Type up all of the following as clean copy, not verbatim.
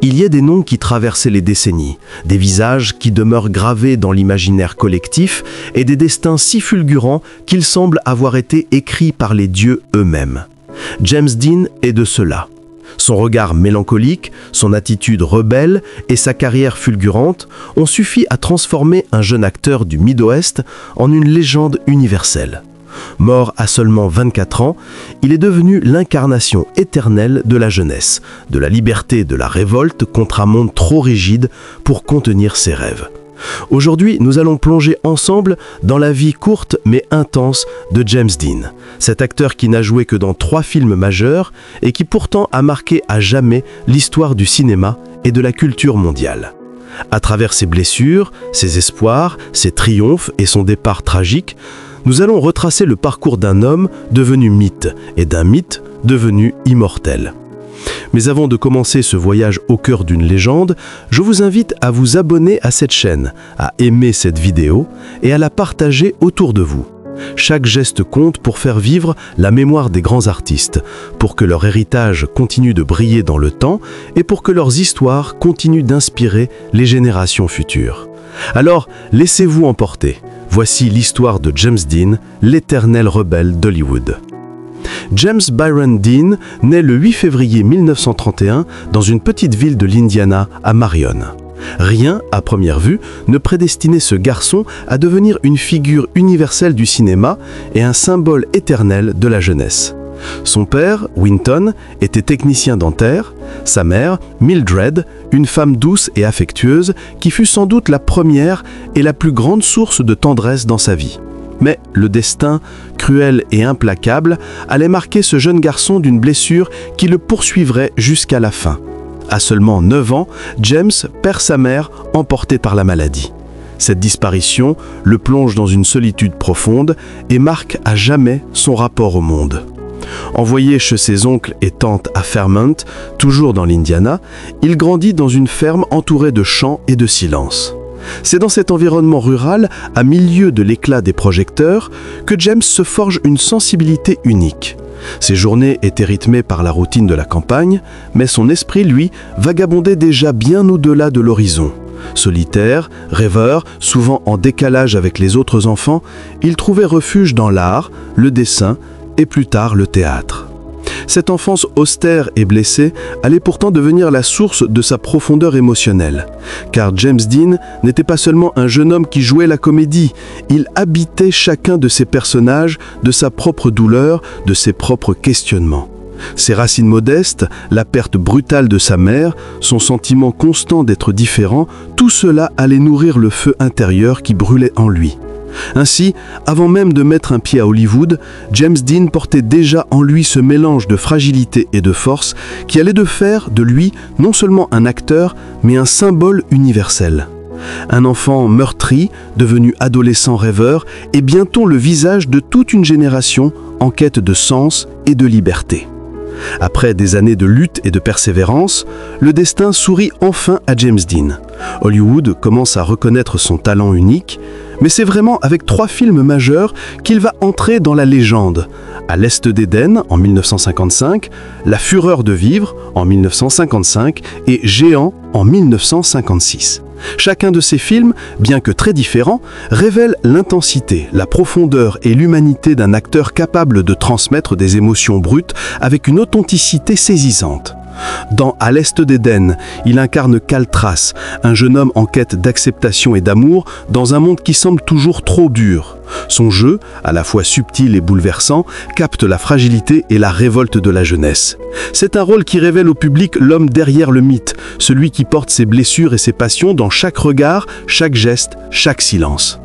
Il y a des noms qui traversaient les décennies, des visages qui demeurent gravés dans l'imaginaire collectif et des destins si fulgurants qu'ils semblent avoir été écrits par les dieux eux-mêmes. James Dean est de ceux-là. Son regard mélancolique, son attitude rebelle et sa carrière fulgurante ont suffi à transformer un jeune acteur du Mid-Ouest en une légende universelle. Mort à seulement 24 ans, il est devenu l'incarnation éternelle de la jeunesse, de la liberté et de la révolte contre un monde trop rigide pour contenir ses rêves. Aujourd'hui, nous allons plonger ensemble dans la vie courte mais intense de James Dean, cet acteur qui n'a joué que dans 3 films majeurs et qui pourtant a marqué à jamais l'histoire du cinéma et de la culture mondiale. À travers ses blessures, ses espoirs, ses triomphes et son départ tragique, nous allons retracer le parcours d'un homme devenu mythe et d'un mythe devenu immortel. Mais avant de commencer ce voyage au cœur d'une légende, je vous invite à vous abonner à cette chaîne, à aimer cette vidéo et à la partager autour de vous. Chaque geste compte pour faire vivre la mémoire des grands artistes, pour que leur héritage continue de briller dans le temps et pour que leurs histoires continuent d'inspirer les générations futures. Alors, laissez-vous emporter. Voici l'histoire de James Dean, l'éternel rebelle d'Hollywood. James Byron Dean naît le 8 février 1931 dans une petite ville de l'Indiana, à Marion. Rien, à première vue, ne prédestinait ce garçon à devenir une figure universelle du cinéma et un symbole éternel de la jeunesse. Son père, Winton, était technicien dentaire, sa mère, Mildred, une femme douce et affectueuse qui fut sans doute la première et la plus grande source de tendresse dans sa vie. Mais le destin, cruel et implacable, allait marquer ce jeune garçon d'une blessure qui le poursuivrait jusqu'à la fin. À seulement 9 ans, James perd sa mère, emporté par la maladie. Cette disparition le plonge dans une solitude profonde et marque à jamais son rapport au monde. Envoyé chez ses oncles et tantes à Fairmont, toujours dans l'Indiana, il grandit dans une ferme entourée de champs et de silence. C'est dans cet environnement rural, à milieu de l'éclat des projecteurs, que James se forge une sensibilité unique. Ses journées étaient rythmées par la routine de la campagne, mais son esprit, lui, vagabondait déjà bien au-delà de l'horizon. Solitaire, rêveur, souvent en décalage avec les autres enfants, il trouvait refuge dans l'art, le dessin et plus tard le théâtre. Cette enfance austère et blessée allait pourtant devenir la source de sa profondeur émotionnelle. Car James Dean n'était pas seulement un jeune homme qui jouait la comédie, il habitait chacun de ses personnages, de sa propre douleur, de ses propres questionnements. Ses racines modestes, la perte brutale de sa mère, son sentiment constant d'être différent, tout cela allait nourrir le feu intérieur qui brûlait en lui. Ainsi, avant même de mettre un pied à Hollywood, James Dean portait déjà en lui ce mélange de fragilité et de force qui allait de faire de lui non seulement un acteur, mais un symbole universel. Un enfant meurtri, devenu adolescent rêveur, et bientôt le visage de toute une génération en quête de sens et de liberté. Après des années de lutte et de persévérance, le destin sourit enfin à James Dean. Hollywood commence à reconnaître son talent unique, mais c'est vraiment avec 3 films majeurs qu'il va entrer dans la légende. À l'Est d'Éden en 1955, La Fureur de vivre en 1955 et Géant en 1956. Chacun de ces films, bien que très différents, révèle l'intensité, la profondeur et l'humanité d'un acteur capable de transmettre des émotions brutes avec une authenticité saisissante. Dans À l'Est d'Éden, il incarne Cal Trask, un jeune homme en quête d'acceptation et d'amour dans un monde qui semble toujours trop dur. Son jeu, à la fois subtil et bouleversant, capte la fragilité et la révolte de la jeunesse. C'est un rôle qui révèle au public l'homme derrière le mythe, celui qui porte ses blessures et ses passions dans chaque regard, chaque geste, chaque silence.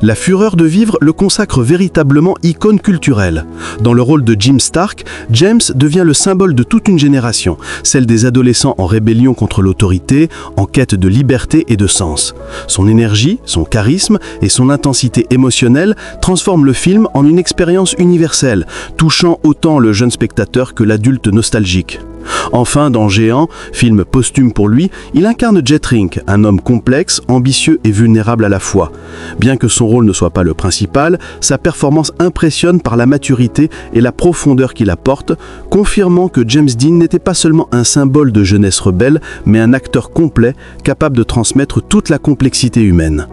La Fureur de vivre le consacre véritablement icône culturelle. Dans le rôle de Jim Stark, James devient le symbole de toute une génération, celle des adolescents en rébellion contre l'autorité, en quête de liberté et de sens. Son énergie, son charisme et son intensité émotionnelle transforment le film en une expérience universelle, touchant autant le jeune spectateur que l'adulte nostalgique. Enfin, dans Géant, film posthume pour lui, il incarne Jet Rink, un homme complexe, ambitieux et vulnérable à la fois. Bien que son rôle ne soit pas le principal, sa performance impressionne par la maturité et la profondeur qu'il apporte, confirmant que James Dean n'était pas seulement un symbole de jeunesse rebelle, mais un acteur complet, capable de transmettre toute la complexité humaine.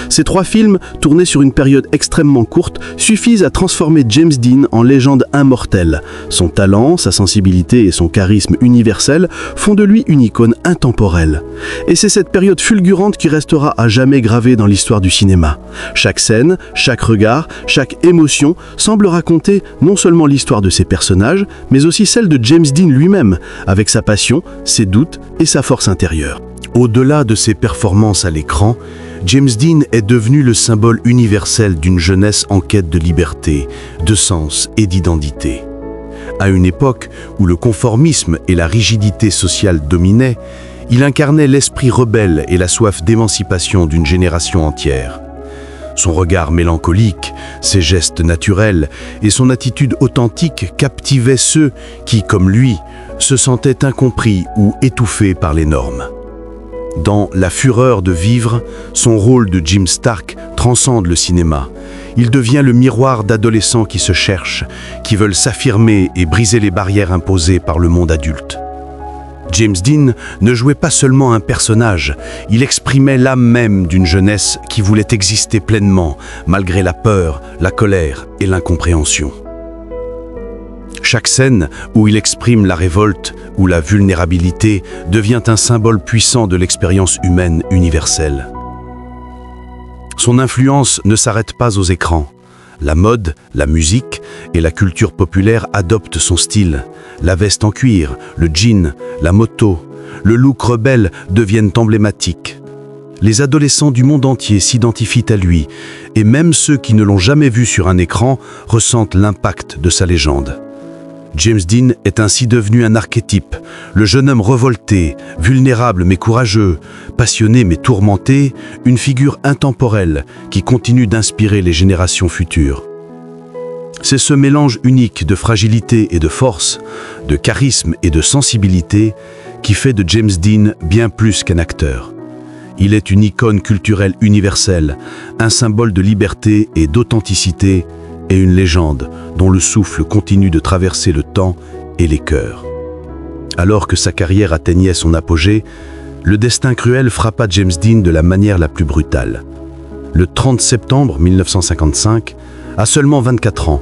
Ces 3 films, tournés sur une période extrêmement courte, suffisent à transformer James Dean en légende immortelle. Son talent, sa sensibilité et son charisme universel font de lui une icône intemporelle. Et c'est cette période fulgurante qui restera à jamais gravée dans l'histoire du cinéma. Chaque scène, chaque regard, chaque émotion semble raconter non seulement l'histoire de ses personnages, mais aussi celle de James Dean lui-même, avec sa passion, ses doutes et sa force intérieure. Au-delà de ses performances à l'écran, James Dean est devenu le symbole universel d'une jeunesse en quête de liberté, de sens et d'identité. À une époque où le conformisme et la rigidité sociale dominaient, il incarnait l'esprit rebelle et la soif d'émancipation d'une génération entière. Son regard mélancolique, ses gestes naturels et son attitude authentique captivaient ceux qui, comme lui, se sentaient incompris ou étouffés par les normes. Dans La fureur de vivre, son rôle de Jim Stark transcende le cinéma. Il devient le miroir d'adolescents qui se cherchent, qui veulent s'affirmer et briser les barrières imposées par le monde adulte. James Dean ne jouait pas seulement un personnage, il exprimait l'âme même d'une jeunesse qui voulait exister pleinement, malgré la peur, la colère et l'incompréhension. Chaque scène où il exprime la révolte ou la vulnérabilité devient un symbole puissant de l'expérience humaine universelle. Son influence ne s'arrête pas aux écrans. La mode, la musique et la culture populaire adoptent son style. La veste en cuir, le jean, la moto, le look rebelle deviennent emblématiques. Les adolescents du monde entier s'identifient à lui, et même ceux qui ne l'ont jamais vu sur un écran ressentent l'impact de sa légende. James Dean est ainsi devenu un archétype, le jeune homme revolté, vulnérable mais courageux, passionné mais tourmenté, une figure intemporelle qui continue d'inspirer les générations futures. C'est ce mélange unique de fragilité et de force, de charisme et de sensibilité qui fait de James Dean bien plus qu'un acteur. Il est une icône culturelle universelle, un symbole de liberté et d'authenticité, et une légende dont le souffle continue de traverser le temps et les cœurs. Alors que sa carrière atteignait son apogée, le destin cruel frappa James Dean de la manière la plus brutale. Le 30 septembre 1955, à seulement 24 ans,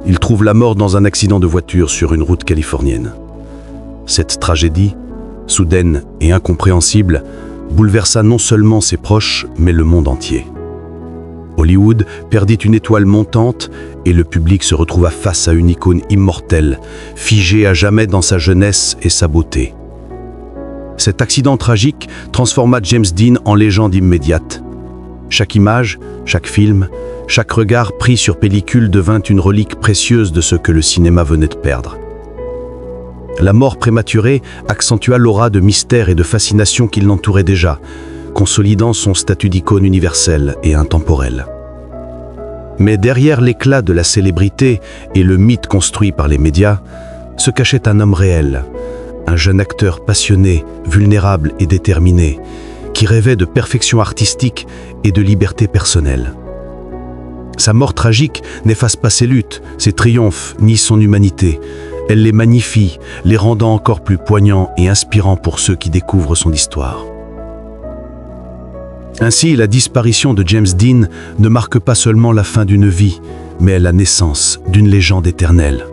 il trouve la mort dans un accident de voiture sur une route californienne. Cette tragédie, soudaine et incompréhensible, bouleversa non seulement ses proches, mais le monde entier. Hollywood perdit une étoile montante et le public se retrouva face à une icône immortelle, figée à jamais dans sa jeunesse et sa beauté. Cet accident tragique transforma James Dean en légende immédiate. Chaque image, chaque film, chaque regard pris sur pellicule devint une relique précieuse de ce que le cinéma venait de perdre. La mort prématurée accentua l'aura de mystère et de fascination qui l'entourait déjà, consolidant son statut d'icône universelle et intemporelle. Mais derrière l'éclat de la célébrité et le mythe construit par les médias, se cachait un homme réel, un jeune acteur passionné, vulnérable et déterminé, qui rêvait de perfection artistique et de liberté personnelle. Sa mort tragique n'efface pas ses luttes, ses triomphes, ni son humanité. Elle les magnifie, les rendant encore plus poignants et inspirants pour ceux qui découvrent son histoire. Ainsi, la disparition de James Dean ne marque pas seulement la fin d'une vie, mais la naissance d'une légende éternelle.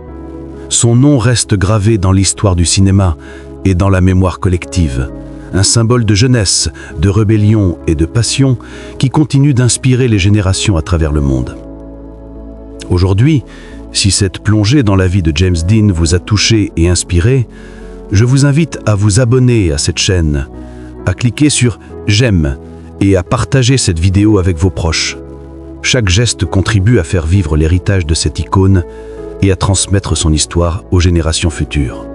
Son nom reste gravé dans l'histoire du cinéma et dans la mémoire collective, un symbole de jeunesse, de rébellion et de passion qui continue d'inspirer les générations à travers le monde. Aujourd'hui, si cette plongée dans la vie de James Dean vous a touché et inspiré, je vous invite à vous abonner à cette chaîne, à cliquer sur « J'aime » et à partager cette vidéo avec vos proches. Chaque geste contribue à faire vivre l'héritage de cette icône et à transmettre son histoire aux générations futures.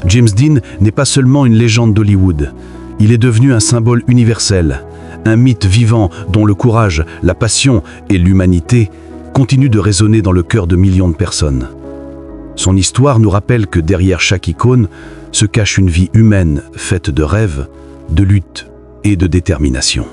James Dean n'est pas seulement une légende d'Hollywood, il est devenu un symbole universel, un mythe vivant dont le courage, la passion et l'humanité continuent de résonner dans le cœur de millions de personnes. Son histoire nous rappelle que derrière chaque icône se cache une vie humaine faite de rêves, de lutte et de détermination.